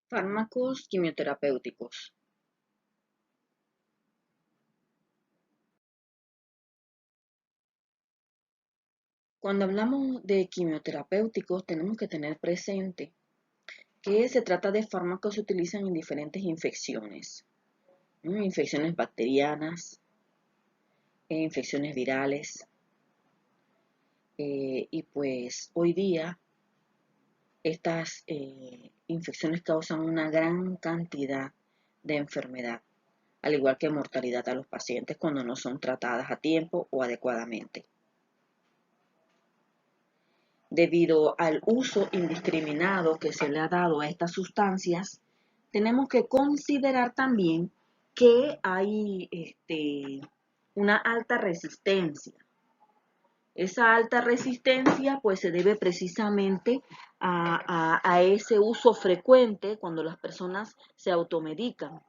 Fármacos quimioterapéuticos. Cuando hablamos de quimioterapéuticos, tenemos que tener presente que se trata de fármacos que se utilizan en diferentes infecciones, infecciones bacterianas, infecciones virales, y pues hoy día estas infecciones causan una gran cantidad de enfermedad, al igual que mortalidad a los pacientes cuando no son tratadas a tiempo o adecuadamente. Debido al uso indiscriminado que se le ha dado a estas sustancias, tenemos que considerar también que hay una alta resistencia. Esa alta resistencia pues se debe precisamente a ese uso frecuente cuando las personas se automedican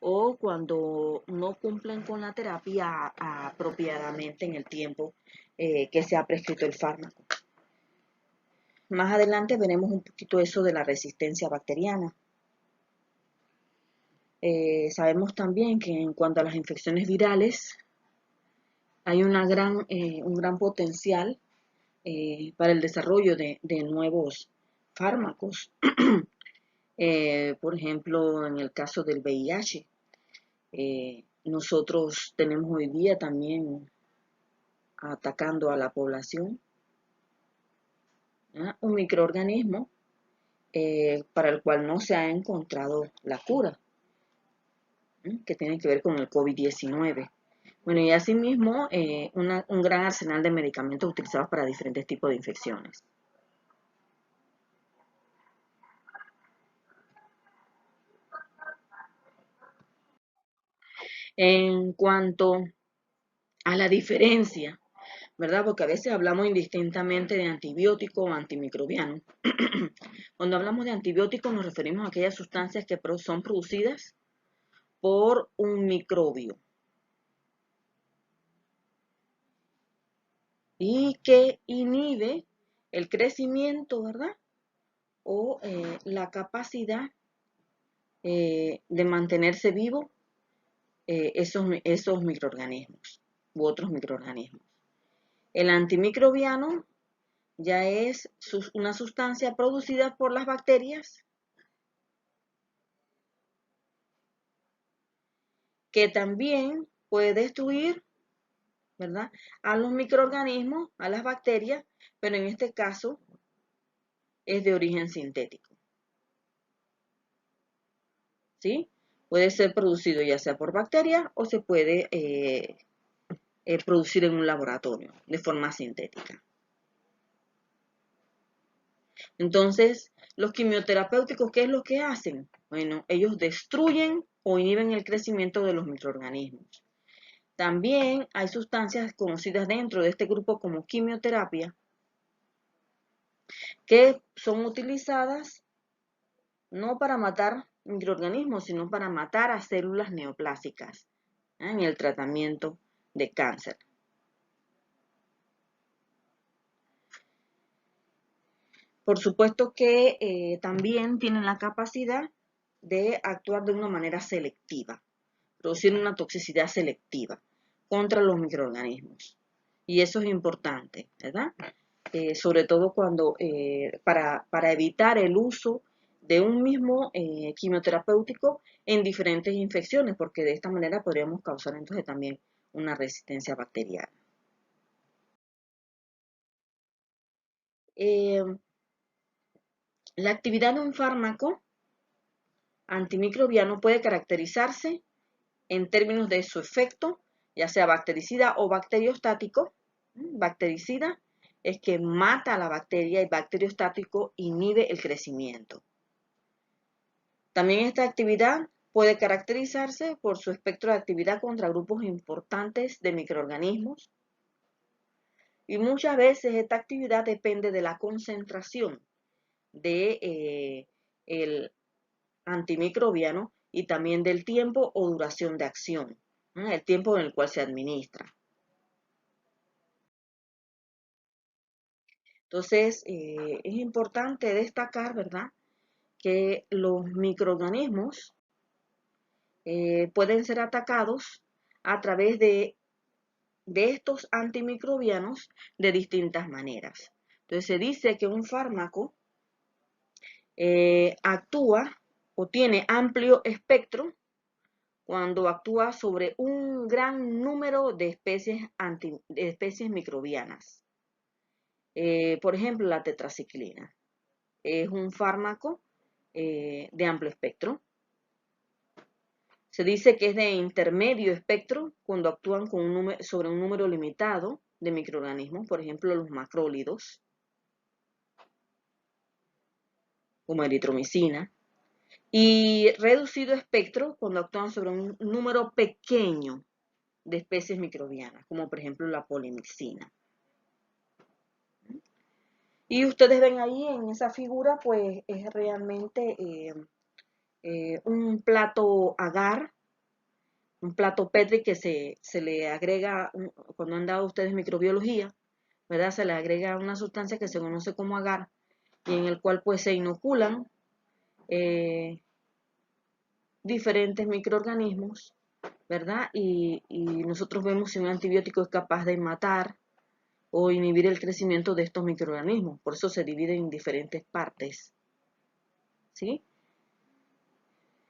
o cuando no cumplen con la terapia apropiadamente en el tiempo que se ha prescrito el fármaco. Más adelante veremos un poquito eso de la resistencia bacteriana. Sabemos también que en cuanto a las infecciones virales, hay un gran potencial para el desarrollo de nuevos fármacos. Por ejemplo, en el caso del VIH, nosotros tenemos hoy día también atacando a la población un microorganismo para el cual no se ha encontrado la cura, que tiene que ver con el COVID-19. Bueno, y asimismo, un gran arsenal de medicamentos utilizados para diferentes tipos de infecciones. En cuanto a la diferencia, ¿verdad? Porque a veces hablamos indistintamente de antibiótico o antimicrobiano. Cuando hablamos de antibióticos nos referimos a aquellas sustancias que son producidas por un microbio y que inhibe el crecimiento, ¿verdad? O la capacidad de mantenerse vivo esos microorganismos u otros microorganismos. El antimicrobiano ya es una sustancia producida por las bacterias que también puede destruir, ¿verdad?, a los microorganismos, a las bacterias, pero en este caso es de origen sintético. ¿Sí? Puede ser producido ya sea por bacterias o se puede producir en un laboratorio de forma sintética. Entonces, los quimioterapéuticos, ¿qué es lo que hacen? Bueno, ellos destruyen o inhiben el crecimiento de los microorganismos. También hay sustancias conocidas dentro de este grupo como quimioterapia que son utilizadas no para matar microorganismos, sino para matar a células neoplásicas en el tratamiento de cáncer. Por supuesto que también tienen la capacidad de actuar de una manera selectiva, producir una toxicidad selectiva contra los microorganismos. Y eso es importante, ¿verdad? Sobre todo cuando, para evitar el uso de un mismo quimioterapéutico en diferentes infecciones, porque de esta manera podríamos causar entonces también una resistencia bacteriana. Eh, la actividad de un fármaco antimicrobiano puede caracterizarse en términos de su efecto, ya sea bactericida o bacteriostático. Bactericida es que mata a la bacteria y bacteriostático inhibe el crecimiento. También esta actividad puede caracterizarse por su espectro de actividad contra grupos importantes de microorganismos y muchas veces esta actividad depende de la concentración de el antimicrobiano y también del tiempo o duración de acción, el tiempo en el cual se administra. Entonces, es importante destacar, ¿verdad?, que los microorganismos pueden ser atacados a través de estos antimicrobianos de distintas maneras. Entonces se dice que un fármaco actúa o tiene amplio espectro cuando actúa sobre un gran número de especies microbianas. Por ejemplo, la tetraciclina es un fármaco de amplio espectro. Se dice que es de intermedio espectro cuando actúan sobre un número limitado de microorganismos, por ejemplo, los macrólidos, como eritromicina, y reducido espectro cuando actúan sobre un número pequeño de especies microbianas, como por ejemplo la polimixina. Y ustedes ven ahí en esa figura, pues es realmente un plato agar, un plato Petri que se le agrega, cuando han dado ustedes microbiología, ¿verdad? Se le agrega una sustancia que se conoce como agar y en el cual pues se inoculan diferentes microorganismos, ¿verdad? Y nosotros vemos si un antibiótico es capaz de matar o inhibir el crecimiento de estos microorganismos. Por eso se divide en diferentes partes, ¿sí?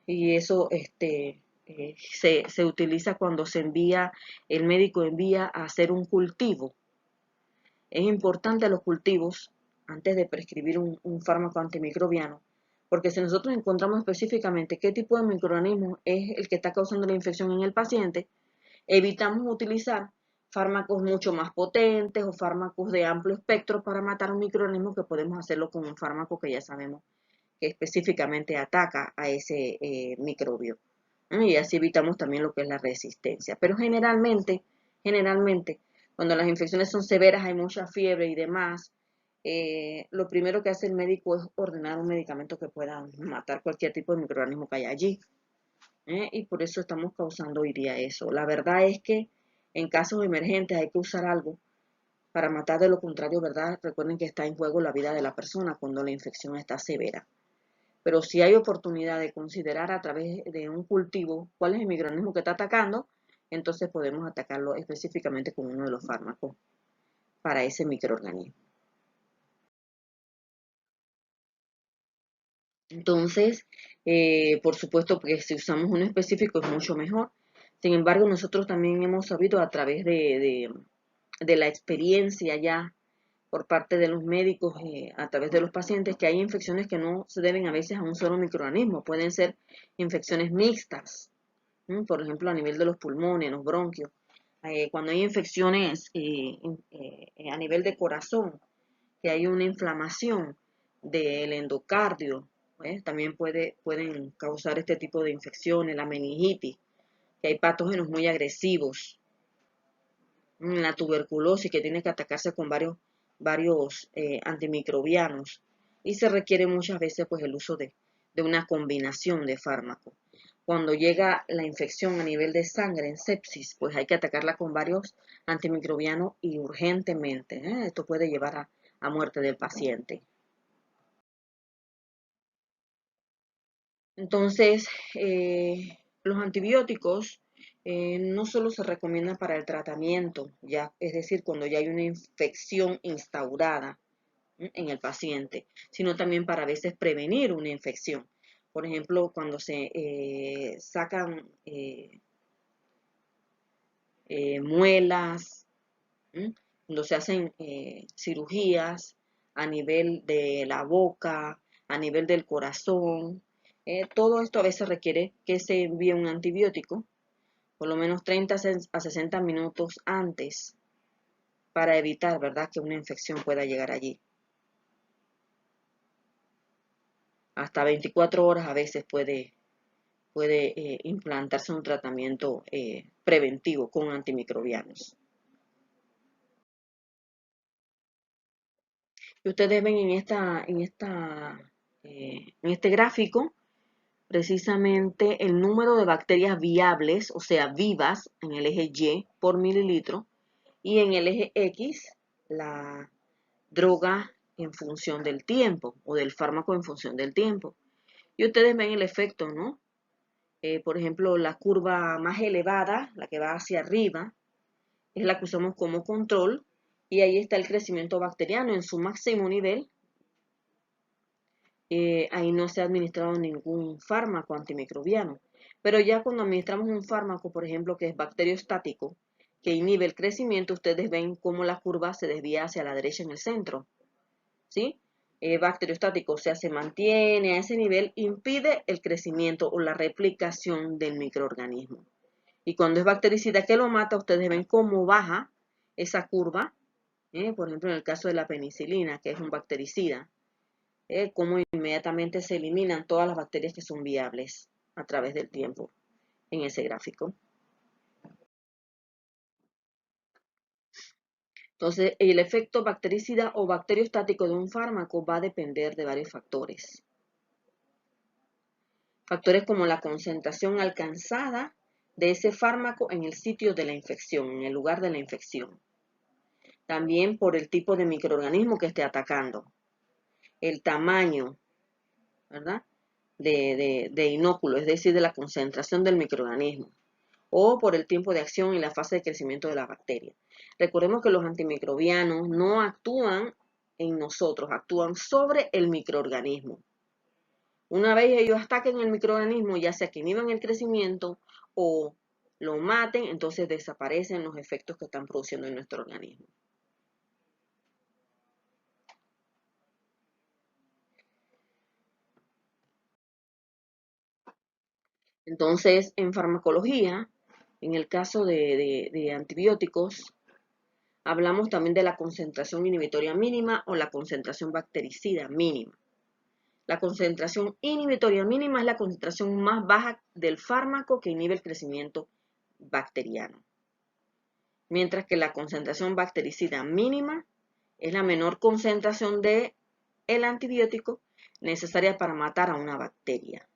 Y eso se utiliza cuando el médico envía a hacer un cultivo. Es importante los cultivos antes de prescribir un fármaco antimicrobiano, porque si nosotros encontramos específicamente qué tipo de microorganismo es el que está causando la infección en el paciente, evitamos utilizar fármacos mucho más potentes o fármacos de amplio espectro para matar un microorganismo, que podemos hacerlo con un fármaco que ya sabemos que específicamente ataca a ese microbio. Y así evitamos también lo que es la resistencia. Pero generalmente, cuando las infecciones son severas, hay mucha fiebre y demás, lo primero que hace el médico es ordenar un medicamento que pueda matar cualquier tipo de microorganismo que haya allí. Y por eso estamos causando hoy día eso. La verdad es que en casos emergentes hay que usar algo para matar, de lo contrario, ¿verdad? Recuerden que está en juego la vida de la persona cuando la infección está severa. Pero si hay oportunidad de considerar a través de un cultivo cuál es el microorganismo que está atacando, entonces podemos atacarlo específicamente con uno de los fármacos para ese microorganismo. Entonces, por supuesto que si usamos uno específico es mucho mejor. Sin embargo, nosotros también hemos sabido a través de la experiencia ya por parte de los médicos, a través de los pacientes, que hay infecciones que no se deben a veces a un solo microorganismo, pueden ser infecciones mixtas, por ejemplo a nivel de los pulmones, los bronquios, cuando hay infecciones a nivel de corazón, que hay una inflamación del endocardio, también pueden causar este tipo de infecciones, la meningitis, que hay patógenos muy agresivos, la tuberculosis que tiene que atacarse con varios antimicrobianos, y se requiere muchas veces pues el uso de una combinación de fármacos. Cuando llega la infección a nivel de sangre, en sepsis, pues hay que atacarla con varios antimicrobianos y urgentemente. Esto puede llevar a muerte del paciente. Entonces, los antibióticos no solo se recomiendan para el tratamiento, ya, es decir, cuando ya hay una infección instaurada en el paciente, sino también para a veces prevenir una infección. Por ejemplo, cuando se sacan muelas, cuando se hacen cirugías a nivel de la boca, a nivel del corazón, todo esto a veces requiere que se envíe un antibiótico, por lo menos 30 a 60 minutos antes, para evitar, ¿verdad?, que una infección pueda llegar allí. Hasta 24 horas a veces puede implantarse un tratamiento preventivo con antimicrobianos. Y ustedes ven en este gráfico precisamente el número de bacterias viables, o sea, vivas, en el eje Y por mililitro, y en el eje X la droga en función del tiempo, o del fármaco en función del tiempo. Y ustedes ven el efecto, ¿no? Por ejemplo, la curva más elevada, la que va hacia arriba, es la que usamos como control, y ahí está el crecimiento bacteriano en su máximo nivel. Ahí no se ha administrado ningún fármaco antimicrobiano. Pero ya cuando administramos un fármaco, por ejemplo, que es bacteriostático, que inhibe el crecimiento, ustedes ven cómo la curva se desvía hacia la derecha en el centro. ¿Sí? Bacteriostático, o sea, se mantiene a ese nivel, impide el crecimiento o la replicación del microorganismo. Y cuando es bactericida que lo mata, ustedes ven cómo baja esa curva, por ejemplo, en el caso de la penicilina, que es un bactericida, cómo inmediatamente se eliminan todas las bacterias que son viables a través del tiempo en ese gráfico. Entonces, el efecto bactericida o bacteriostático de un fármaco va a depender de varios factores. Factores como la concentración alcanzada de ese fármaco en el sitio de la infección, en el lugar de la infección. También por el tipo de microorganismo que esté atacando. El tamaño, ¿verdad? De inóculo, es decir, de la concentración del microorganismo. O por el tiempo de acción y la fase de crecimiento de la bacteria. Recordemos que los antimicrobianos no actúan en nosotros, actúan sobre el microorganismo. Una vez ellos ataquen el microorganismo, ya sea que inhiban el crecimiento o lo maten, entonces desaparecen los efectos que están produciendo en nuestro organismo. Entonces, en farmacología, en el caso de antibióticos, hablamos también de la concentración inhibitoria mínima o la concentración bactericida mínima. La concentración inhibitoria mínima es la concentración más baja del fármaco que inhibe el crecimiento bacteriano. Mientras que la concentración bactericida mínima es la menor concentración del antibiótico necesaria para matar a una bacteria.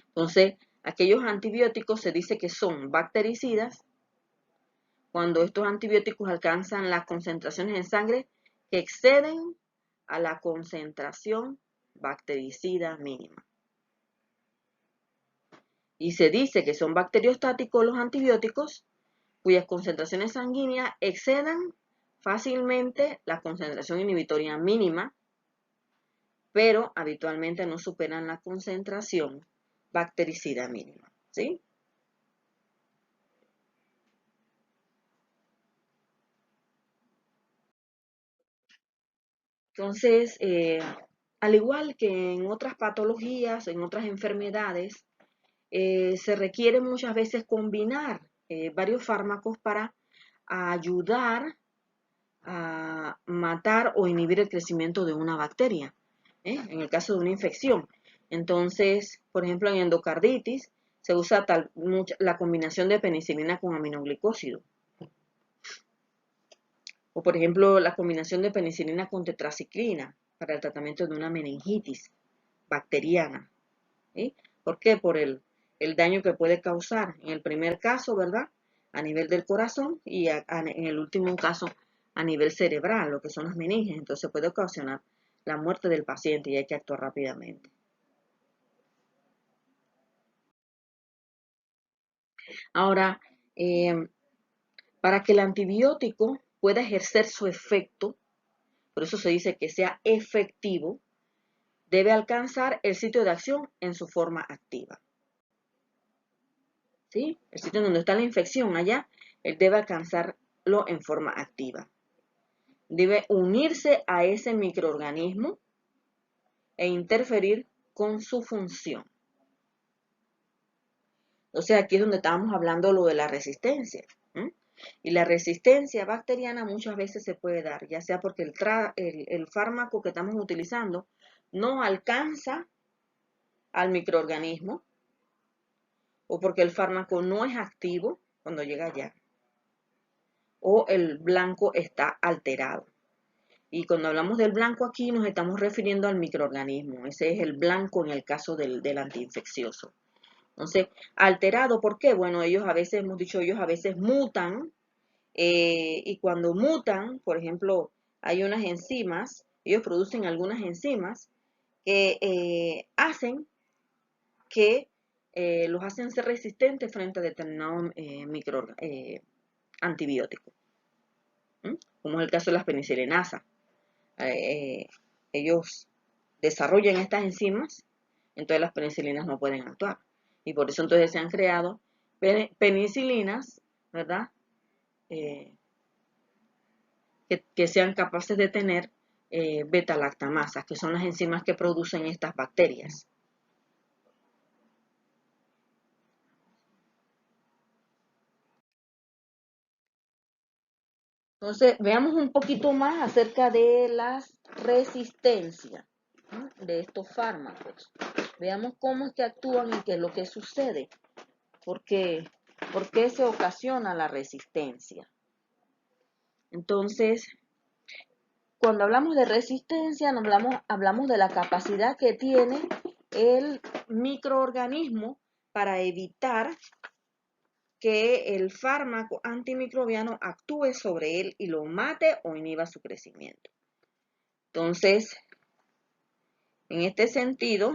Entonces, aquellos antibióticos se dice que son bactericidas cuando estos antibióticos alcanzan las concentraciones en sangre que exceden a la concentración bactericida mínima. Y se dice que son bacteriostáticos los antibióticos cuyas concentraciones sanguíneas excedan fácilmente la concentración inhibitoria mínima, pero habitualmente no superan la concentración bactericida mínima, ¿sí? Entonces, al igual que en otras patologías, en otras enfermedades, se requiere muchas veces combinar varios fármacos para ayudar a matar o inhibir el crecimiento de una bacteria, en el caso de una infección. Entonces, por ejemplo, en endocarditis se usa la combinación de penicilina con aminoglicósido. O, por ejemplo, la combinación de penicilina con tetraciclina para el tratamiento de una meningitis bacteriana. ¿Sí? ¿Por qué? Por el daño que puede causar en el primer caso, ¿verdad? A nivel del corazón y en el último caso a nivel cerebral, lo que son las meninges. Entonces puede ocasionar la muerte del paciente y hay que actuar rápidamente. Ahora, para que el antibiótico pueda ejercer su efecto, por eso se dice que sea efectivo, debe alcanzar el sitio de acción en su forma activa. ¿Sí? El sitio donde está la infección, allá, él debe alcanzarlo en forma activa. Debe unirse a ese microorganismo e interferir con su función. Entonces aquí es donde estábamos hablando lo de la resistencia. Y la resistencia bacteriana muchas veces se puede dar, ya sea porque el fármaco que estamos utilizando no alcanza al microorganismo o porque el fármaco no es activo cuando llega allá o el blanco está alterado. Y cuando hablamos del blanco aquí nos estamos refiriendo al microorganismo. Ese es el blanco en el caso del antiinfeccioso. Entonces, alterado, ¿por qué? Bueno, ellos a veces, hemos dicho, ellos a veces mutan y cuando mutan, por ejemplo, hay unas enzimas, ellos producen algunas enzimas que hacen que los hacen ser resistentes frente a determinados antibióticos, como es el caso de las penicilinasas. Ellos desarrollan estas enzimas, entonces las penicilinas no pueden actuar. Y por eso entonces se han creado penicilinas, ¿verdad? Que sean capaces de tener beta-lactamasas, que son las enzimas que producen estas bacterias. Entonces, veamos un poquito más acerca de las resistencias, ¿no?, de estos fármacos. Veamos cómo es que actúan y qué es lo que sucede. ¿Por qué se ocasiona la resistencia? Entonces, cuando hablamos de resistencia, hablamos de la capacidad que tiene el microorganismo para evitar que el fármaco antimicrobiano actúe sobre él y lo mate o inhiba su crecimiento. Entonces, en este sentido,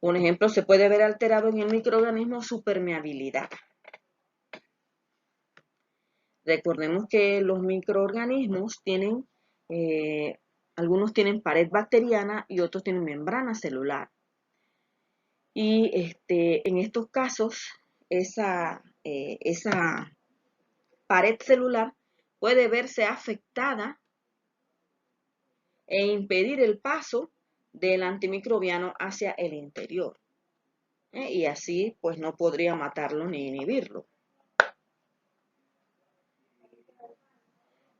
un ejemplo, se puede ver alterado en el microorganismo su permeabilidad. Recordemos que los microorganismos tienen, algunos tienen pared bacteriana y otros tienen membrana celular. Y en estos casos, esa pared celular puede verse afectada e impedir el paso del antimicrobiano hacia el interior. Y así, pues, no podría matarlo ni inhibirlo.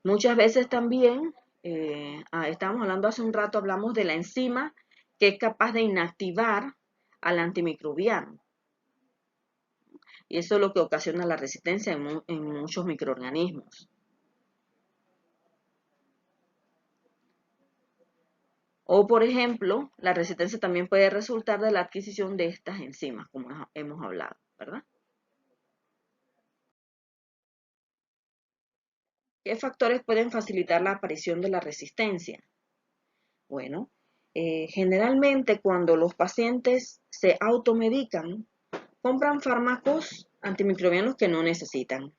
Muchas veces también, estábamos hablando hace un rato, hablamos de la enzima que es capaz de inactivar al antimicrobiano. Y eso es lo que ocasiona la resistencia en muchos microorganismos. O, por ejemplo, la resistencia también puede resultar de la adquisición de estas enzimas, como hemos hablado, ¿verdad? ¿Qué factores pueden facilitar la aparición de la resistencia? Bueno, generalmente cuando los pacientes se automedican, compran fármacos antimicrobianos que no necesitan.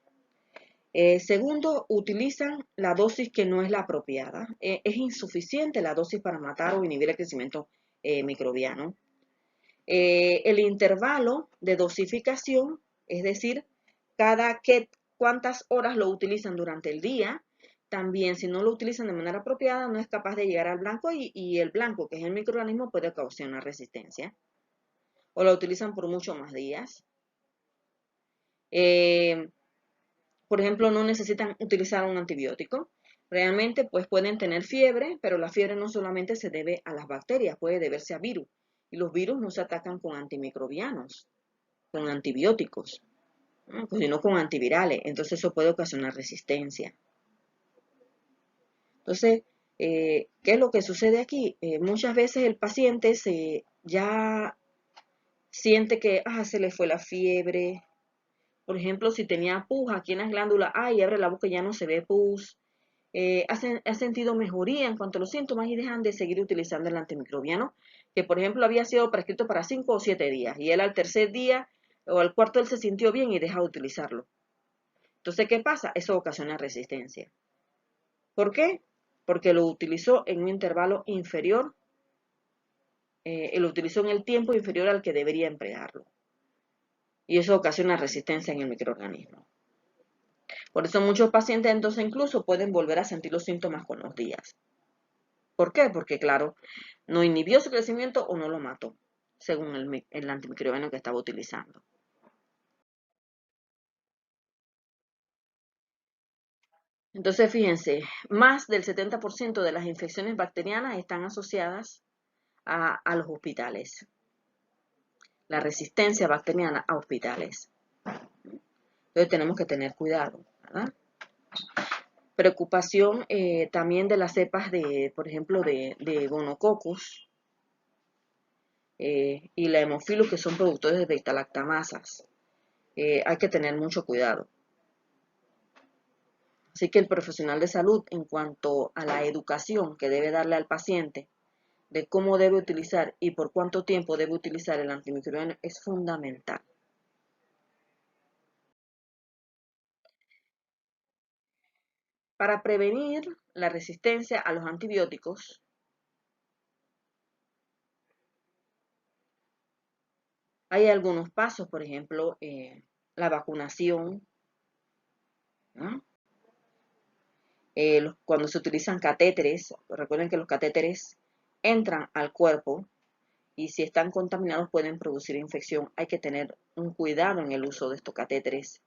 Segundo, utilizan la dosis que no es la apropiada. Es insuficiente la dosis para matar o inhibir el crecimiento microbiano. El intervalo de dosificación, es decir, cuántas horas lo utilizan durante el día. También, si no lo utilizan de manera apropiada, no es capaz de llegar al blanco y el blanco, que es el microorganismo, puede ocasionar resistencia. O lo utilizan por muchos más días. Por ejemplo, no necesitan utilizar un antibiótico. Realmente, pues pueden tener fiebre, pero la fiebre no solamente se debe a las bacterias, puede deberse a virus. Y los virus no se atacan con antimicrobianos, con antibióticos, sino con antivirales. Entonces eso puede ocasionar resistencia. Entonces, ¿qué es lo que sucede aquí? Muchas veces el paciente ya siente que se le fue la fiebre. Por ejemplo, si tenía pus aquí en las glándulas, y abre la boca y ya no se ve pus. Ha sentido mejoría en cuanto a los síntomas y dejan de seguir utilizando el antimicrobiano, que por ejemplo había sido prescrito para 5 o 7 días, y él al tercer día o al cuarto él se sintió bien y deja de utilizarlo. Entonces, ¿qué pasa? Eso ocasiona resistencia. ¿Por qué? Porque lo utilizó en un intervalo inferior, lo utilizó en el tiempo inferior al que debería emplearlo. Y eso ocasiona resistencia en el microorganismo. Por eso muchos pacientes entonces incluso pueden volver a sentir los síntomas con los días. ¿Por qué? Porque claro, no inhibió su crecimiento o no lo mató, según el antimicrobiano que estaba utilizando. Entonces, fíjense, más del 70% de las infecciones bacterianas están asociadas a los hospitales. La resistencia bacteriana a hospitales. Entonces tenemos que tener cuidado, ¿verdad? Preocupación también de las cepas por ejemplo, de Gonococcus y la Haemophilus, que son productores de beta-lactamasas. Hay que tener mucho cuidado. Así que el profesional de salud, en cuanto a la educación que debe darle al paciente de cómo debe utilizar y por cuánto tiempo debe utilizar el antimicrobiano, es fundamental. Para prevenir la resistencia a los antibióticos, hay algunos pasos, por ejemplo, la vacunación, ¿no? Cuando se utilizan catéteres, recuerden que los catéteres entran al cuerpo y si están contaminados pueden producir infección. Hay que tener un cuidado en el uso de estos catéteres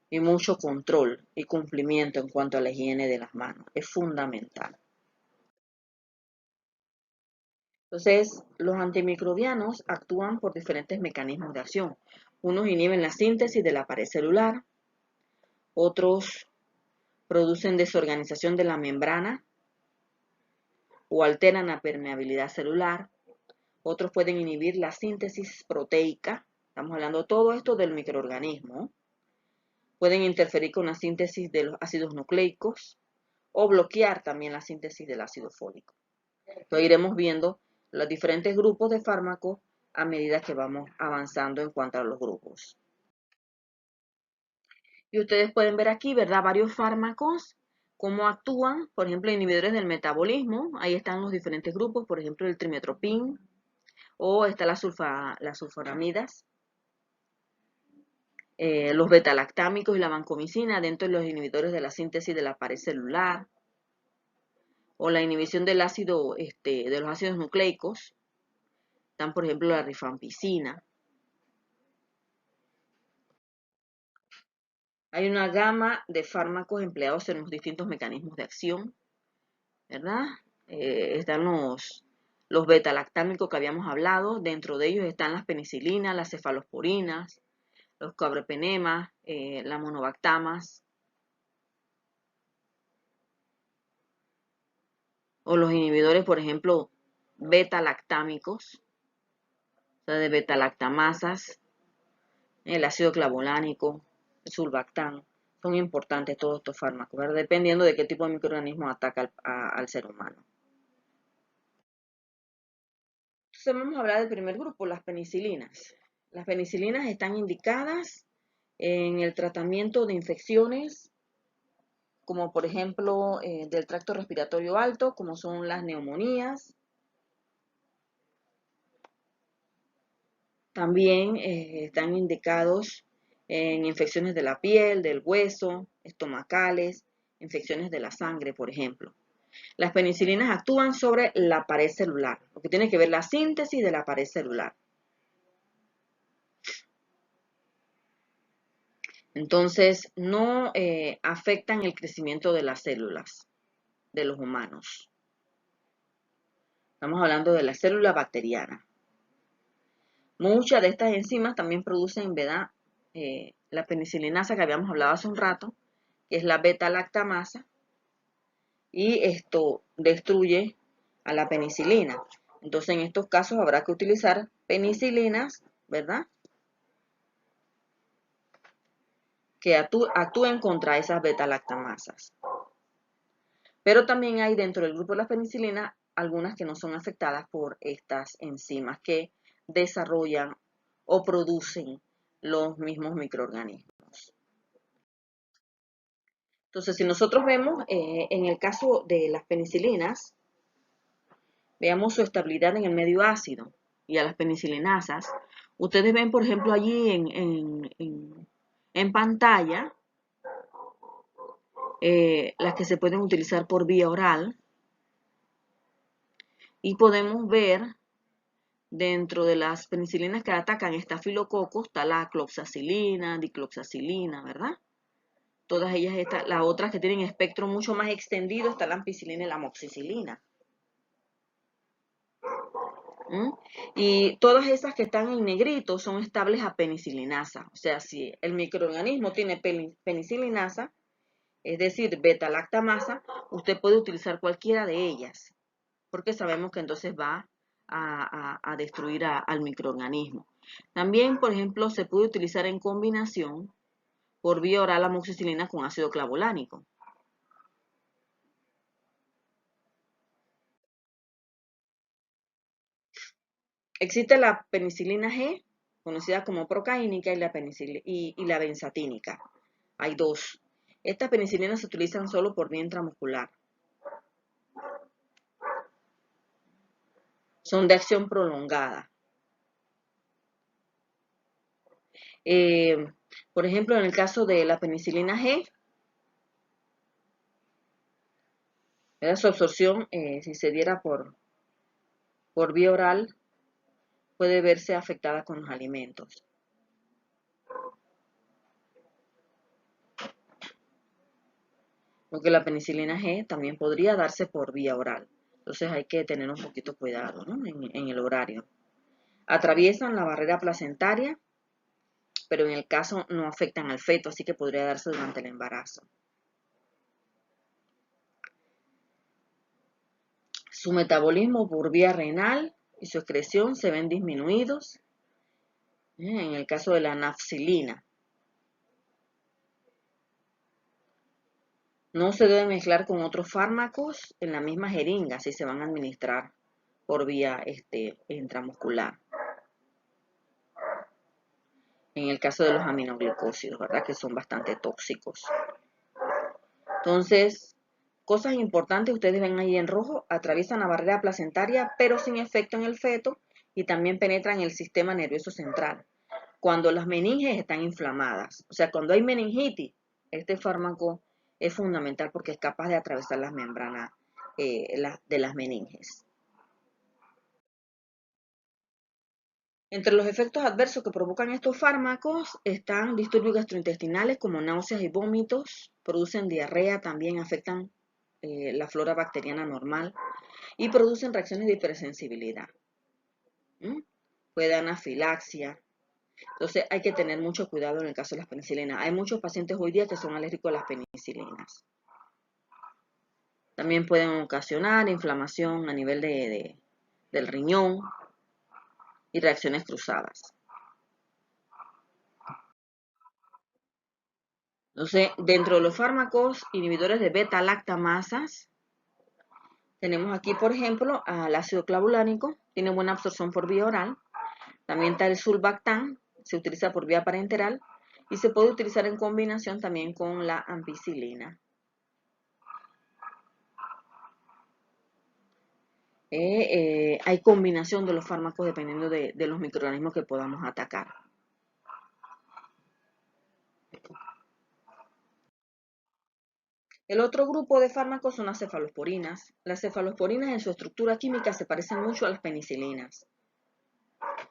y mucho control y cumplimiento en cuanto a la higiene de las manos. Es fundamental. Entonces, los antimicrobianos actúan por diferentes mecanismos de acción. Unos inhiben la síntesis de la pared celular, otros producen desorganización de la membrana o alteran la permeabilidad celular, otros pueden inhibir la síntesis proteica, estamos hablando todo esto del microorganismo, pueden interferir con la síntesis de los ácidos nucleicos o bloquear también la síntesis del ácido fólico. Lo iremos viendo los diferentes grupos de fármacos a medida que vamos avanzando en cuanto a los grupos. Y ustedes pueden ver aquí, ¿verdad? Varios fármacos, cómo actúan, por ejemplo, inhibidores del metabolismo, ahí están los diferentes grupos, por ejemplo, el trimetoprim, o está las sulfonamidas, los betalactámicos y la vancomicina dentro de los inhibidores de la síntesis de la pared celular, o la inhibición del ácido, de los ácidos nucleicos, están por ejemplo la rifampicina. Hay una gama de fármacos empleados en los distintos mecanismos de acción, ¿verdad? Están los beta-lactámicos que habíamos hablado, dentro de ellos están las penicilinas, las cefalosporinas, los carbapenemas, las monobactamas, o los inhibidores, por ejemplo, beta-lactámicos, o sea, de beta-lactamasas, el ácido clavulánico, el sulbactam. Son importantes todos estos fármacos, ¿verdad? Dependiendo de qué tipo de microorganismo ataca al ser humano. Entonces vamos a hablar del primer grupo, las penicilinas. Las penicilinas están indicadas en el tratamiento de infecciones, como por ejemplo del tracto respiratorio alto, como son las neumonías. También están indicados en infecciones de la piel, del hueso, estomacales, infecciones de la sangre, por ejemplo. Las penicilinas actúan sobre la pared celular, lo que tiene que ver la síntesis de la pared celular. Entonces, no afectan el crecimiento de las células de los humanos. Estamos hablando de la célula bacteriana. Muchas de estas enzimas también producen, ¿verdad? La penicilinasa que habíamos hablado hace un rato, que es la beta-lactamasa, y esto destruye a la penicilina. Entonces, en estos casos habrá que utilizar penicilinas, ¿verdad? Que actúen contra esas beta-lactamasas. Pero también hay dentro del grupo de las penicilinas algunas que no son afectadas por estas enzimas que desarrollan o producen los mismos microorganismos. Entonces, si nosotros vemos en el caso de las penicilinas, veamos su estabilidad en el medio ácido y a las penicilinasas, ustedes ven, por ejemplo, allí en pantalla las que se pueden utilizar por vía oral y podemos ver dentro de las penicilinas que atacan estafilococos está la cloxacilina, dicloxacilina, ¿verdad? Todas ellas estas, las otras que tienen espectro mucho más extendido está la ampicilina y la amoxicilina. Y todas esas que están en negrito son estables a penicilinasa. O sea, si el microorganismo tiene penicilinasa, es decir, beta-lactamasa, usted puede utilizar cualquiera de ellas, porque sabemos que entonces va a destruir al microorganismo. También, por ejemplo, se puede utilizar en combinación por vía oral amoxicilina con ácido clavulánico. Existe la penicilina G, conocida como procaínica, y la benzatínica. Hay dos. Estas penicilinas se utilizan solo por vía intramuscular. Son de acción prolongada. Eh, por ejemplo, en el caso de la penicilina G, su absorción, si se diera por vía oral, puede verse afectada con los alimentos. Porque la penicilina G también podría darse por vía oral. Entonces hay que tener un poquito cuidado, ¿no? en el horario. Atraviesan la barrera placentaria, pero en el caso no afectan al feto, así que podría darse durante el embarazo. Su metabolismo por vía renal y su excreción se ven disminuidos en el caso de la nafcilina. No se debe mezclar con otros fármacos en la misma jeringa si se van a administrar por vía intramuscular. En el caso de los aminoglicósidos, ¿verdad? Que son bastante tóxicos. Entonces, cosas importantes, ustedes ven ahí en rojo, atraviesan la barrera placentaria, pero sin efecto en el feto y también penetran en el sistema nervioso central. Cuando las meninges están inflamadas, o sea, cuando hay meningitis, este fármaco es fundamental porque es capaz de atravesar las membranas de las meninges. Entre los efectos adversos que provocan estos fármacos están disturbios gastrointestinales como náuseas y vómitos, producen diarrea, también afectan la flora bacteriana normal y producen reacciones de hipersensibilidad. Puede dar anafilaxia. Entonces hay que tener mucho cuidado en el caso de las penicilinas. Hay muchos pacientes hoy día que son alérgicos a las penicilinas. También pueden ocasionar inflamación a nivel del riñón y reacciones cruzadas. Entonces, dentro de los fármacos inhibidores de beta-lactamasas, tenemos aquí, por ejemplo, al ácido clavulánico, tiene buena absorción por vía oral. También está el sulbactam, se utiliza por vía parenteral y se puede utilizar en combinación también con la ampicilina. Hay combinación de los fármacos dependiendo de los microorganismos que podamos atacar. El otro grupo de fármacos son las cefalosporinas. Las cefalosporinas en su estructura química se parecen mucho a las penicilinas.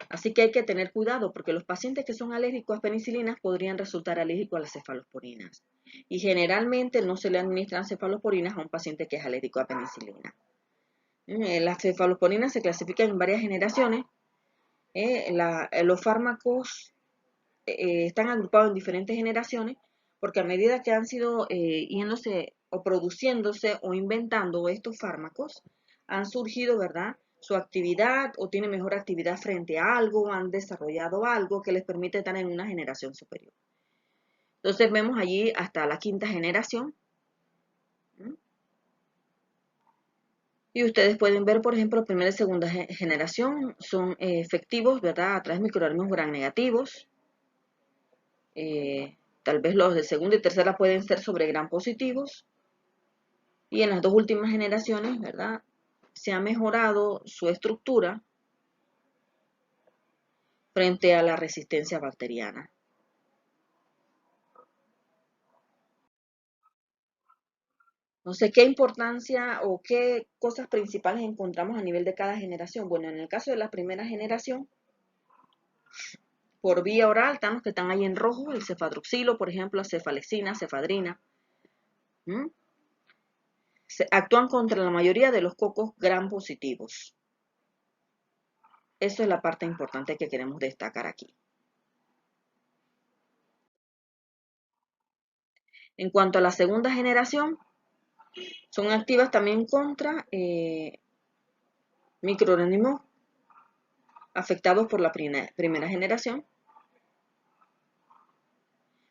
Así que hay que tener cuidado porque los pacientes que son alérgicos a penicilinas podrían resultar alérgicos a las cefalosporinas. Y generalmente no se le administran cefalosporinas a un paciente que es alérgico a penicilina. Las cefalosporinas se clasifican en varias generaciones. Los fármacos están agrupados en diferentes generaciones porque a medida que han sido yéndose o produciéndose o inventando estos fármacos, han surgido, ¿verdad?, su actividad o tienen mejor actividad frente a algo, han desarrollado algo que les permite estar en una generación superior. Entonces vemos allí hasta la quinta generación. Y ustedes pueden ver, por ejemplo, primera y segunda generación son efectivos, ¿verdad?, a través de microorganismos gram negativos. Tal vez los de segunda y tercera pueden ser sobre gram positivos. Y en las dos últimas generaciones, ¿verdad?, se ha mejorado su estructura frente a la resistencia bacteriana. Entonces, ¿qué importancia o qué cosas principales encontramos a nivel de cada generación? Bueno, en el caso de la primera generación, por vía oral, están los que están ahí en rojo, el cefadroxilo, por ejemplo, cefalexina, cefadrina. Actúan contra la mayoría de los cocos gram positivos. Eso es la parte importante que queremos destacar aquí. En cuanto a la segunda generación, son activas también contra microorganismos afectados por la primera generación.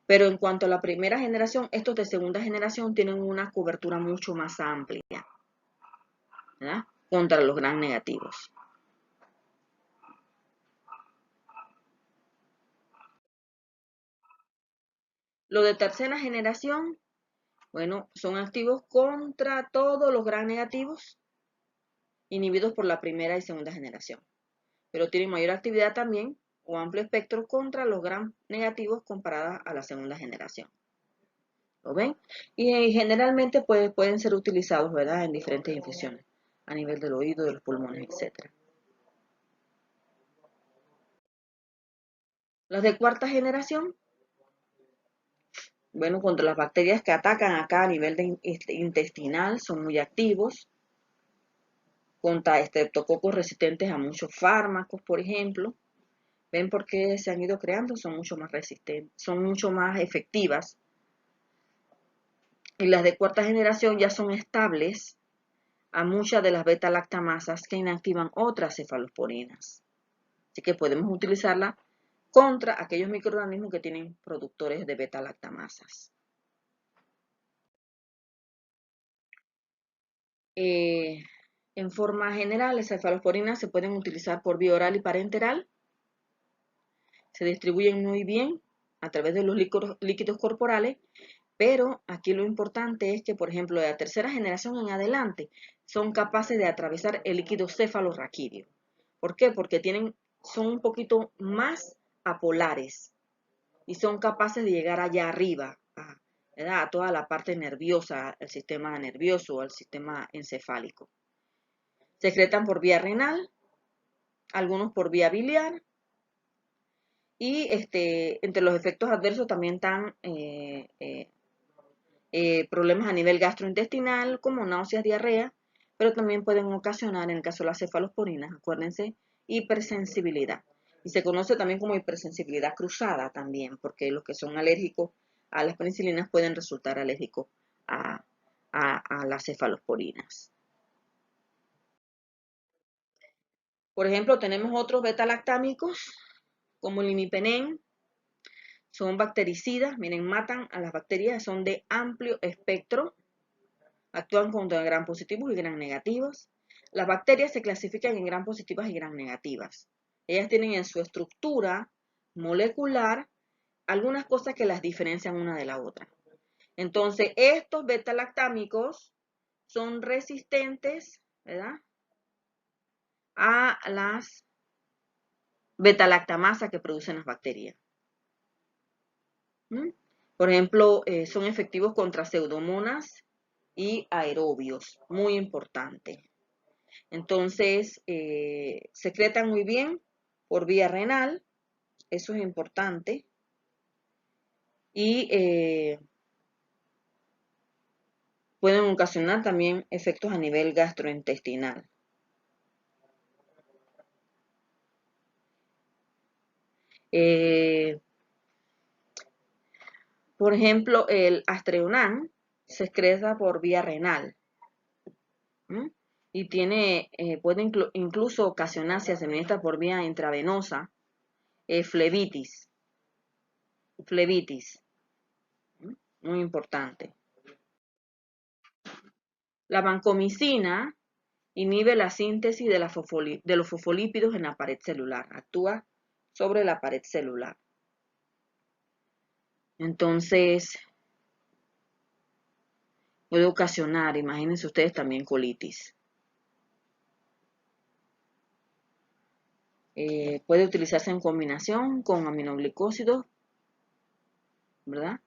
Pero en cuanto a la primera generación, estos de segunda generación tienen una cobertura mucho más amplia, ¿verdad?, contra los gram negativos. Los de tercera generación, bueno, son activos contra todos los gram negativos inhibidos por la primera y segunda generación, pero tienen mayor actividad también o amplio espectro contra los gram negativos comparadas a la segunda generación. ¿Lo ven? Y generalmente pueden ser utilizados, ¿verdad?, en diferentes infecciones, a nivel del oído, de los pulmones, etc. Las de cuarta generación, bueno, contra las bacterias que atacan acá a nivel intestinal, son muy activos. Contra estreptococos resistentes a muchos fármacos, por ejemplo. ¿Ven por qué se han ido creando? Son mucho más resistentes, son mucho más efectivas. Y las de cuarta generación ya son estables a muchas de las beta-lactamasas que inactivan otras cefalosporinas. Así que podemos utilizarla contra aquellos microorganismos que tienen productores de beta-lactamasas. En forma general, las cefalosporinas se pueden utilizar por vía oral y parenteral. Se distribuyen muy bien a través de los líquidos corporales, pero aquí lo importante es que, por ejemplo, de la tercera generación en adelante, son capaces de atravesar el líquido cefalorraquídeo. ¿Por qué? Porque son un poquito más apolares y son capaces de llegar allá arriba, ¿verdad?, a toda la parte nerviosa, al sistema nervioso, al sistema encefálico. Secretan por vía renal, algunos por vía biliar, y entre los efectos adversos también están problemas a nivel gastrointestinal, como náuseas, diarrea, pero también pueden ocasionar, en el caso de las cefalosporinas, acuérdense, hipersensibilidad. Y se conoce también como hipersensibilidad cruzada también, porque los que son alérgicos a las penicilinas pueden resultar alérgicos a las cefalosporinas. Por ejemplo, tenemos otros beta-lactámicos, como el imipenem. Son bactericidas, miren, matan a las bacterias, son de amplio espectro, actúan contra gram positivos y gram negativos. Las bacterias se clasifican en gram positivas y gram negativas. Ellas tienen en su estructura molecular algunas cosas que las diferencian una de la otra. Entonces, estos beta-lactámicos son resistentes, ¿verdad?, a las beta-lactamasas que producen las bacterias. Por ejemplo, son efectivos contra pseudomonas y aerobios, muy importante. Entonces, secretan muy bien por vía renal, eso es importante, y pueden ocasionar también efectos a nivel gastrointestinal. Por ejemplo, el Aztreonam se excreta por vía renal. Y puede incluso ocasionar, si se administra por vía intravenosa, flebitis. Muy importante. La vancomicina inhibe la síntesis de los fosfolípidos en la pared celular. Actúa sobre la pared celular. Entonces, puede ocasionar, imagínense ustedes, también colitis. Puede utilizarse en combinación con aminoglicósidos, ¿verdad?,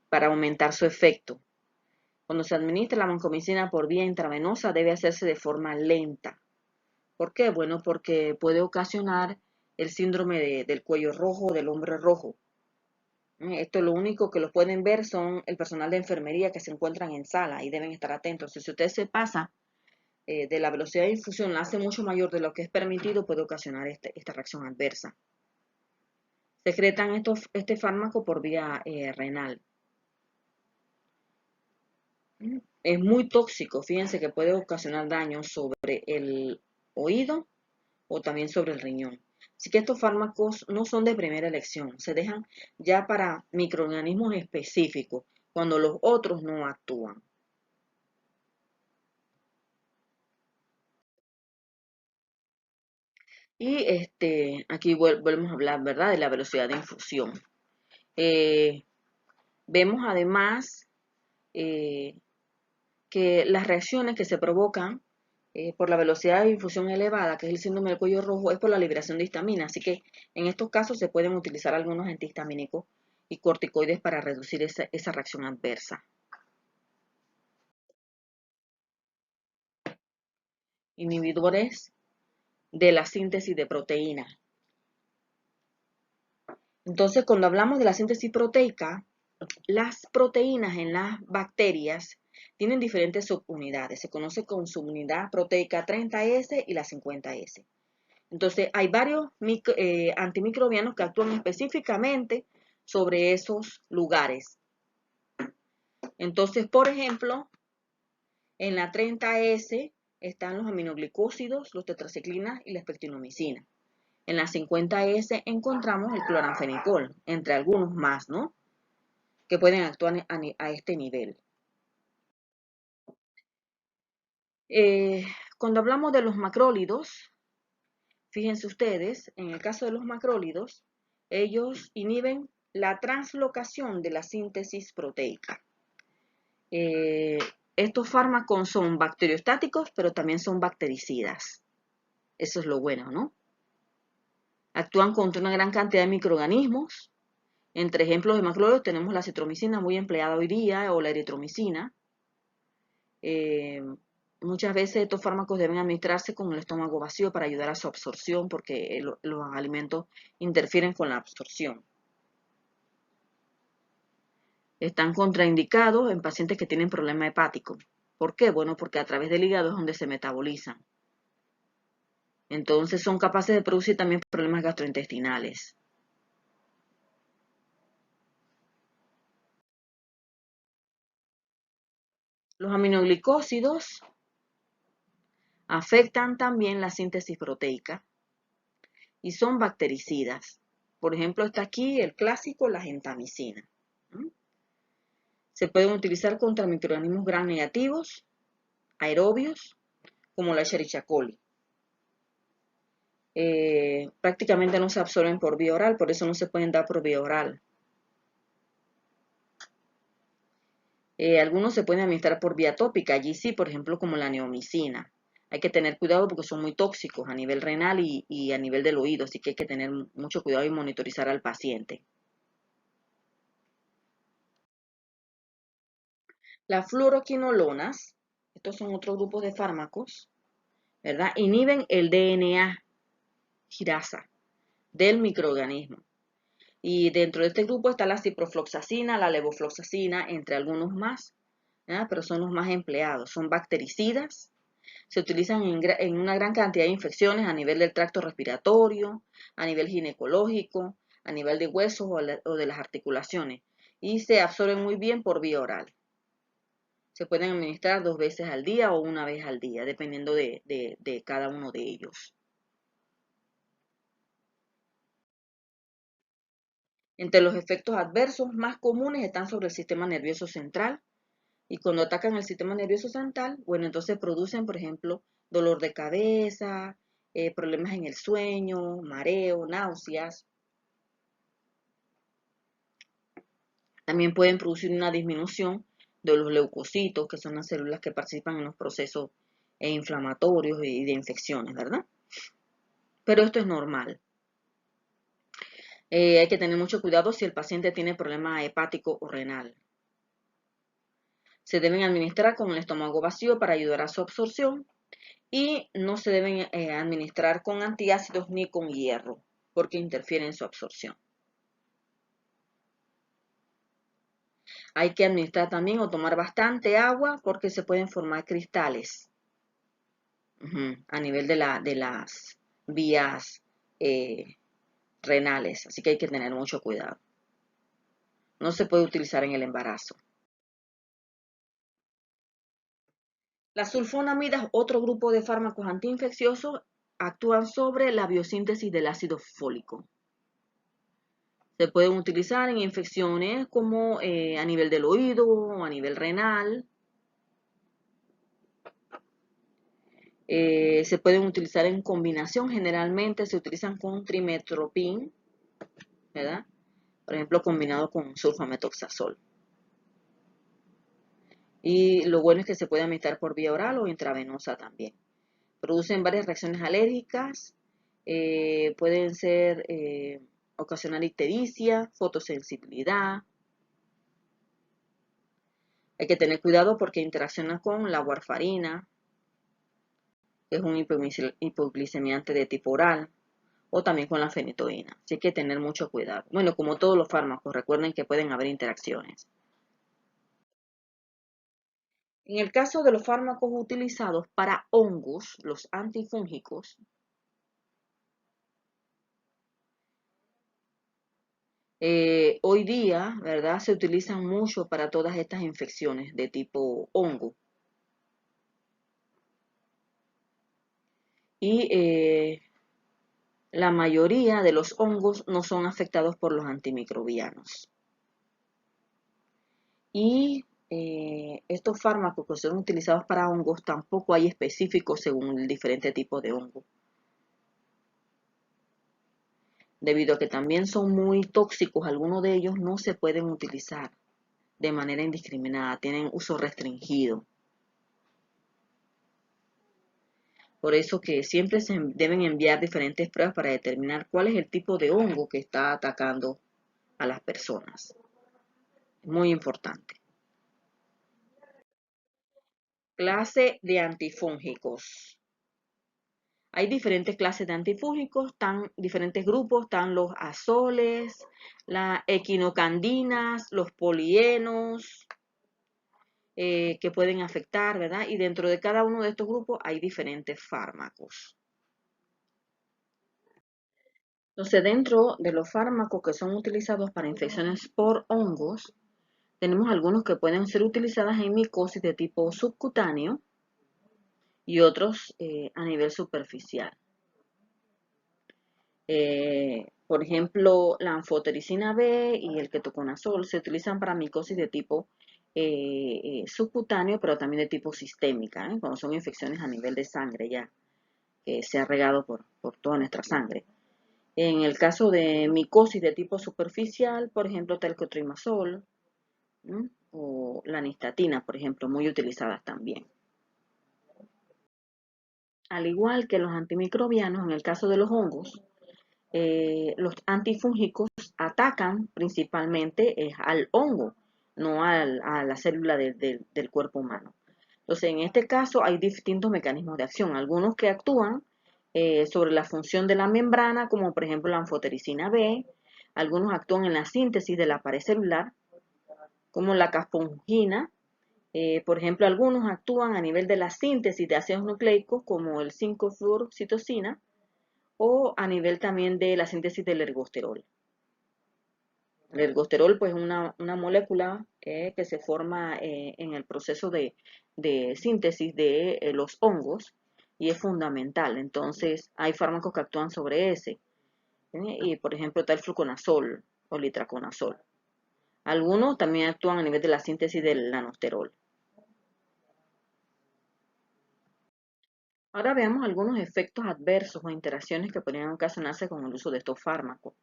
para aumentar su efecto. Cuando se administra la vancomicina por vía intravenosa debe hacerse de forma lenta. ¿Por qué? Bueno, porque puede ocasionar el síndrome del cuello rojo, del hombre rojo. Esto lo único que lo pueden ver son el personal de enfermería que se encuentran en sala y deben estar atentos. Si usted se pasa de la velocidad de infusión, la hace mucho mayor de lo que es permitido, puede ocasionar esta reacción adversa. Secretan este fármaco por vía renal. Es muy tóxico, fíjense que puede ocasionar daño sobre el oído, o también sobre el riñón. Así que estos fármacos no son de primera elección, se dejan ya para microorganismos específicos, cuando los otros no actúan. Y aquí volvemos a hablar, ¿verdad?, de la velocidad de infusión. Eh, Vemos además eh, que las reacciones que se provocan por la velocidad de difusión elevada, que es el síndrome del cuello rojo, es por la liberación de histamina. Así que en estos casos se pueden utilizar algunos antihistamínicos y corticoides para reducir esa reacción adversa. Inhibidores de la síntesis de proteína. Entonces, cuando hablamos de la síntesis proteica, las proteínas en las bacterias tienen diferentes subunidades. Se conoce con subunidad proteica 30S y la 50S. Entonces, hay varios antimicrobianos que actúan específicamente sobre esos lugares. Entonces, por ejemplo, en la 30S están los aminoglicósidos, los tetraciclinas y la espectinomicina. En la 50S encontramos el cloranfenicol, entre algunos más, ¿no?, que pueden actuar a este nivel. Cuando hablamos de los macrólidos, fíjense ustedes, en el caso de los macrólidos, ellos inhiben la translocación de la síntesis proteica. Estos fármacos son bacteriostáticos, pero también son bactericidas. Eso es lo bueno, ¿no? Actúan contra una gran cantidad de microorganismos. Entre ejemplos de macrólidos tenemos la citromicina, muy empleada hoy día, o la eritromicina. Muchas veces estos fármacos deben administrarse con el estómago vacío para ayudar a su absorción, porque los alimentos interfieren con la absorción. Están contraindicados en pacientes que tienen problema hepático. ¿Por qué? Bueno, porque a través del hígado es donde se metabolizan. Entonces son capaces de producir también problemas gastrointestinales. Los aminoglicósidos afectan también la síntesis proteica y son bactericidas. Por ejemplo, está aquí el clásico, la gentamicina. Se pueden utilizar contra microorganismos gram negativos, aerobios, como la Escherichia coli. Prácticamente no se absorben por vía oral, por eso no se pueden dar por vía oral. Algunos se pueden administrar por vía tópica, allí sí, por ejemplo, como la neomicina. Hay que tener cuidado porque son muy tóxicos a nivel renal y a nivel del oído, así que hay que tener mucho cuidado y monitorizar al paciente. Las fluoroquinolonas, estos son otros grupos de fármacos, ¿verdad? Inhiben el DNA girasa del microorganismo. Y dentro de este grupo está la ciprofloxacina, la levofloxacina, entre algunos más, ¿verdad?, pero son los más empleados. Son bactericidas, se utilizan en una gran cantidad de infecciones a nivel del tracto respiratorio, a nivel ginecológico, a nivel de huesos o de las articulaciones, y se absorben muy bien por vía oral. Se pueden administrar 2 veces al día o 1 vez al día, dependiendo de cada uno de ellos. Entre los efectos adversos más comunes están sobre el sistema nervioso central, y cuando atacan el sistema nervioso central, bueno, entonces producen, por ejemplo, dolor de cabeza, problemas en el sueño, mareo, náuseas. También pueden producir una disminución de los leucocitos, que son las células que participan en los procesos inflamatorios y de infecciones, ¿verdad? Pero esto es normal. Hay que tener mucho cuidado si el paciente tiene problema hepático o renal. Se deben administrar con el estómago vacío para ayudar a su absorción y no se deben administrar con antiácidos ni con hierro porque interfieren en su absorción. Hay que administrar también o tomar bastante agua porque se pueden formar cristales a nivel de las vías renales, así que hay que tener mucho cuidado. No se puede utilizar en el embarazo. La sulfonamida es otro grupo de fármacos antiinfecciosos actúan sobre la biosíntesis del ácido fólico. Se pueden utilizar en infecciones como a nivel del oído o a nivel renal. Se pueden utilizar en combinación, generalmente se utilizan con trimetoprim, ¿verdad? Por ejemplo, combinado con sulfamethoxazol. Y lo bueno es que se puede administrar por vía oral o intravenosa también. Producen varias reacciones alérgicas, pueden ser ocasionar ictericia, fotosensibilidad. Hay que tener cuidado porque interacciona con la warfarina, que es un hipoglicemiante de tipo oral, o también con la fenitoína. Así que hay que tener mucho cuidado. Bueno, como todos los fármacos, recuerden que pueden haber interacciones. En el caso de los fármacos utilizados para hongos, los antifúngicos, hoy día, ¿verdad? Se utilizan mucho para todas estas infecciones de tipo hongo. Y la mayoría de los hongos no son afectados por los antimicrobianos. Y estos fármacos que son utilizados para hongos tampoco hay específicos según el diferente tipo de hongo. Debido a que también son muy tóxicos, algunos de ellos no se pueden utilizar de manera indiscriminada, tienen uso restringido. Por eso que siempre se deben enviar diferentes pruebas para determinar cuál es el tipo de hongo que está atacando a las personas. Muy importante. Clase de antifúngicos. Hay diferentes clases de antifúngicos, están diferentes grupos, están los azoles, las equinocandinas, los polienos, que pueden afectar, ¿verdad? Y dentro de cada uno de estos grupos hay diferentes fármacos. Entonces, dentro de los fármacos que son utilizados para infecciones por hongos, tenemos algunos que pueden ser utilizados en micosis de tipo subcutáneo y otros a nivel superficial. Por ejemplo, la anfotericina B y el ketoconazol se utilizan para micosis de tipo subcutáneo, pero también de tipo sistémica, cuando son infecciones a nivel de sangre ya, que se ha regado por toda nuestra sangre. En el caso de micosis de tipo superficial, por ejemplo, telcotrimazol, ¿no? O la nistatina, por ejemplo, muy utilizadas también. Al igual que los antimicrobianos, en el caso de los hongos, los antifúngicos atacan principalmente al hongo, no a la célula del cuerpo humano. Entonces, en este caso hay distintos mecanismos de acción, algunos que actúan sobre la función de la membrana, como por ejemplo la anfotericina B, algunos actúan en la síntesis de la pared celular, como la caspongina, por ejemplo, algunos actúan a nivel de la síntesis de ácidos nucleicos, como el 5-fluoroxitosina, o a nivel también de la síntesis del ergosterol. El ergosterol, pues, es una molécula que se forma en el proceso de síntesis de los hongos y es fundamental. Entonces, hay fármacos que actúan sobre ese. Y, por ejemplo, está el fluconazol o litraconazol. Algunos también actúan a nivel de la síntesis del lanosterol. Ahora veamos algunos efectos adversos o interacciones que podrían ocasionarse con el uso de estos fármacos.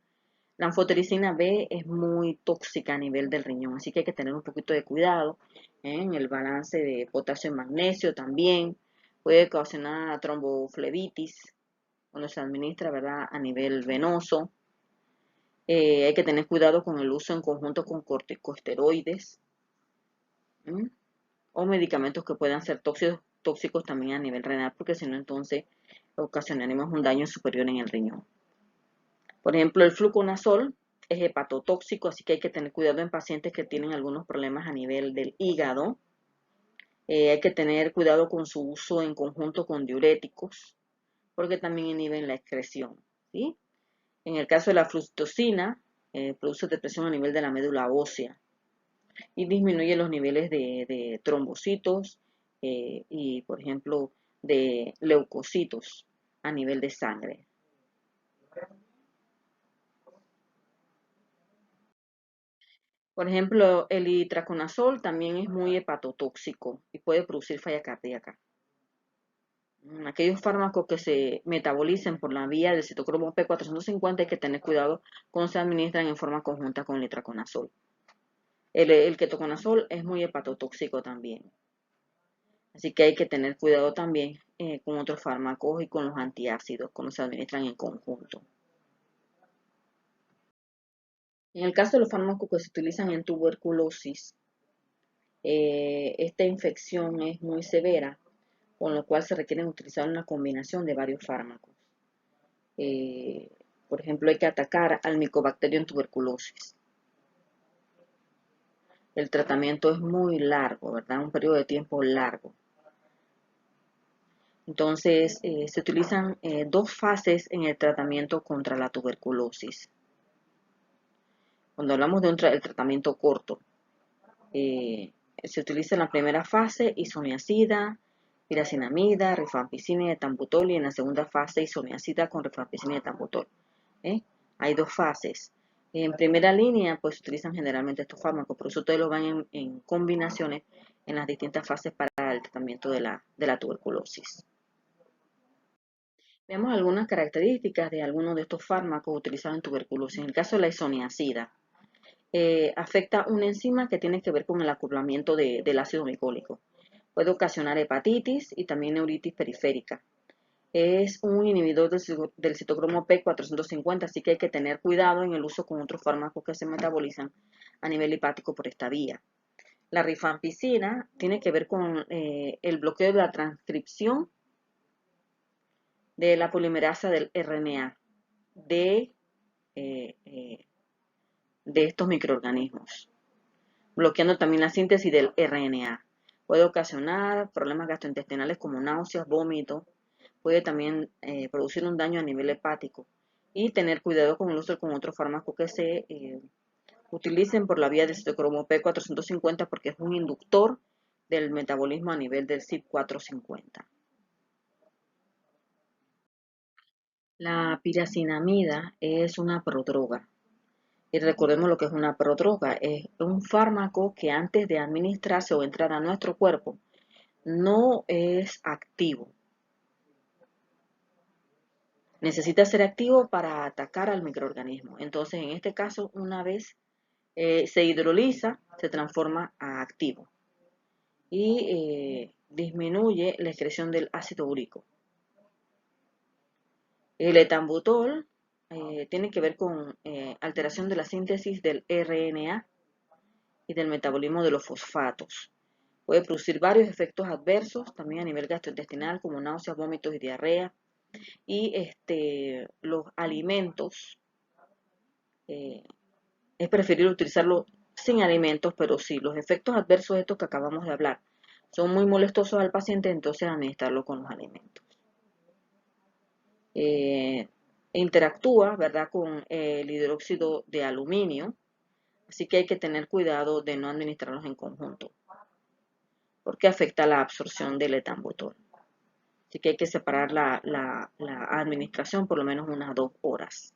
La anfotericina B es muy tóxica a nivel del riñón, así que hay que tener un poquito de cuidado en el balance de potasio y magnesio también. Puede ocasionar tromboflebitis cuando se administra, ¿verdad?, a nivel venoso. Hay que tener cuidado con el uso en conjunto con corticosteroides o medicamentos que puedan ser tóxicos también a nivel renal, porque si no, entonces ocasionaremos un daño superior en el riñón. Por ejemplo, el fluconazol es hepatotóxico, así que hay que tener cuidado en pacientes que tienen algunos problemas a nivel del hígado. Hay que tener cuidado con su uso en conjunto con diuréticos, porque también inhiben la excreción, ¿sí? En el caso de la fluoxetina, produce depresión a nivel de la médula ósea y disminuye los niveles de trombocitos y, por ejemplo, de leucocitos a nivel de sangre. Por ejemplo, el itraconazol también es muy hepatotóxico y puede producir falla cardíaca. Aquellos fármacos que se metabolicen por la vía del citocromo P450 hay que tener cuidado cuando se administran en forma conjunta con el itraconazol. El ketoconazol es muy hepatotóxico también. Así que hay que tener cuidado también con otros fármacos y con los antiácidos cuando se administran en conjunto. En el caso de los fármacos que se utilizan en tuberculosis, esta infección es muy severa, con lo cual se requiere utilizar una combinación de varios fármacos. Por ejemplo, hay que atacar al Mycobacterium en tuberculosis. El tratamiento es muy largo, ¿verdad? Un periodo de tiempo largo. Entonces, se utilizan dos fases en el tratamiento contra la tuberculosis. Cuando hablamos de el tratamiento corto, se utiliza en la primera fase isoniazida, piracinamida, rifampicina y etambutol, y en la segunda fase isoniazida con rifampicina y etambutol. Hay dos fases. En primera línea, pues se utilizan generalmente estos fármacos, por eso ustedes lo van en combinaciones en las distintas fases para el tratamiento de la tuberculosis. Veamos algunas características de algunos de estos fármacos utilizados en tuberculosis. En el caso de la isoniazida, afecta una enzima que tiene que ver con el acoplamiento del ácido glicólico. Puede ocasionar hepatitis y también neuritis periférica. Es un inhibidor del citocromo P450, así que hay que tener cuidado en el uso con otros fármacos que se metabolizan a nivel hepático por esta vía. La rifampicina tiene que ver con el bloqueo de la transcripción de la polimerasa del RNA de estos microorganismos, bloqueando también la síntesis del RNA. Puede ocasionar problemas gastrointestinales como náuseas, vómito, puede también producir un daño a nivel hepático y tener cuidado con el uso con otros fármacos que se utilicen por la vía del citocromo P450 porque es un inductor del metabolismo a nivel del CYP450. La piracinamida es una prodroga. Y recordemos lo que es una prodroga. Es un fármaco que antes de administrarse o entrar a nuestro cuerpo no es activo. Necesita ser activo para atacar al microorganismo. Entonces, en este caso, una vez se hidroliza, se transforma a activo y disminuye la excreción del ácido úrico. El etambutol tiene que ver con alteración de la síntesis del RNA y del metabolismo de los fosfatos. Puede producir varios efectos adversos, también a nivel gastrointestinal, como náuseas, vómitos y diarrea. Y los alimentos, es preferible utilizarlo sin alimentos, pero sí, los efectos adversos estos que acabamos de hablar son muy molestosos al paciente, entonces administrarlo con los alimentos. Interactúa, ¿verdad?, con el hidróxido de aluminio, así que hay que tener cuidado de no administrarlos en conjunto, porque afecta la absorción del etambutol. Así que hay que separar la administración por lo menos unas 2 horas.